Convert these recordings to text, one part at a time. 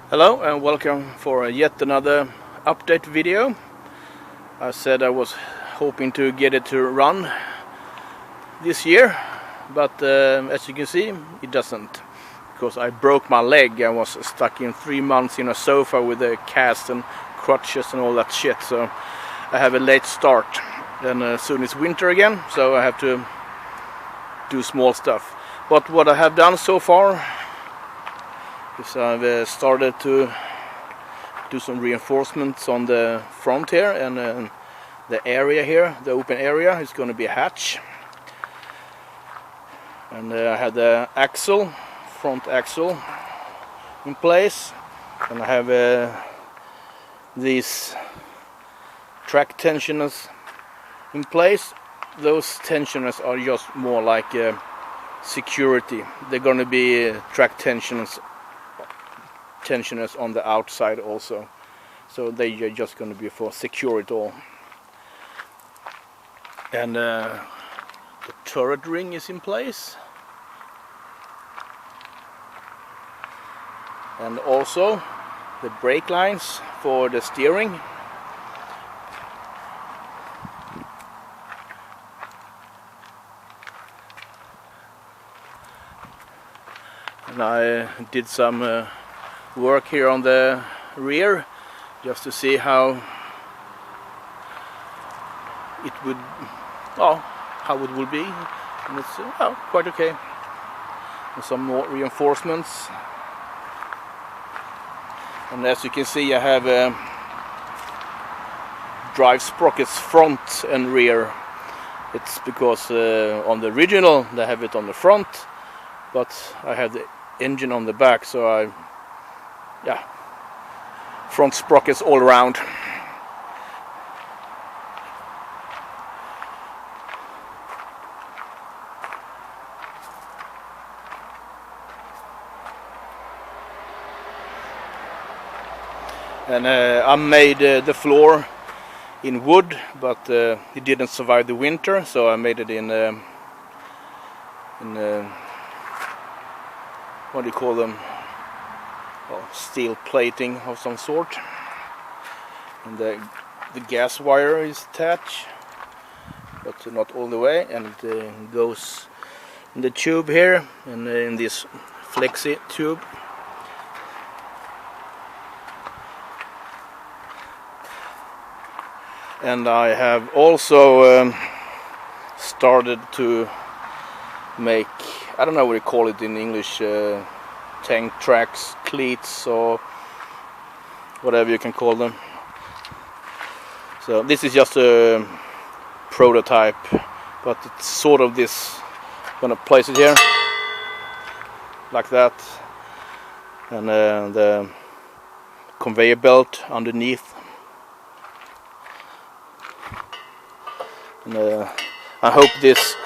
Hello and welcome for yet another update video. I said I was hoping to get it to run this year, but as you can see it doesn't, because I broke my leg. I was stuck in 3 months in a sofa with a cast and crutches and all that shit, so I have a late start. And soon it's winter again, so I have to do small stuff. But what I have done so far is I've started to do some reinforcements on the front here, and the area here, the open area, is going to be a hatch. And I had the axle, front axle in place, and I have these track tensioners in place. Those tensioners are just more like security. They're going to be track tensioners on the outside also, so they are just going to be for secure it all. And the turret ring is in place, and also the brake lines for the steering. And I did some work here on the rear just to see how it would, how it will be, and it's quite okay. And some more reinforcements, and as you can see I have drive sprockets front and rear. It's because on the original they have it on the front, but I have the engine on the back, so front sprockets all around. And I made the floor in wood, but it didn't survive the winter, so I made it in what do you call them? Steel plating of some sort. And the gas wire is attached, but not all the way, and it goes in the tube here and in this flexi tube. And I have also started to make, I don't know what you call it in English, tank tracks, cleats, or whatever you can call them. So this is just a prototype, but it's sort of this. I'm gonna place it here like that, and the conveyor belt underneath. And I hope this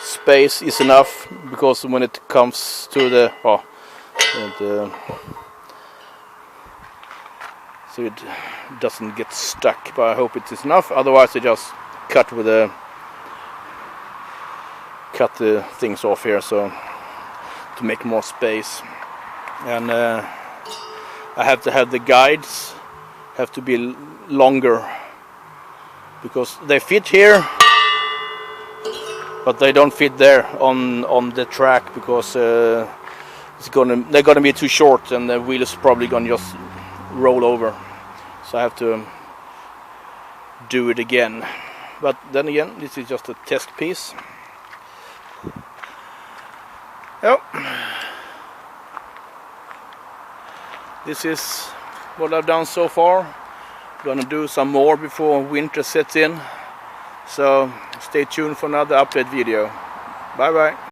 space is enough, because when it comes to the so it doesn't get stuck, but I hope it is enough. Otherwise I just cut the things off here, so to make more space. And I have to have the guides have to be longer, because they fit here but they don't fit there on the track, because they're gonna be too short, and the wheel is probably gonna just roll over. So I have to do it again. But then again, this is just a test piece. Oh, this is what I've done so far. Gonna do some more before winter sets in. So stay tuned for another update video. Bye bye.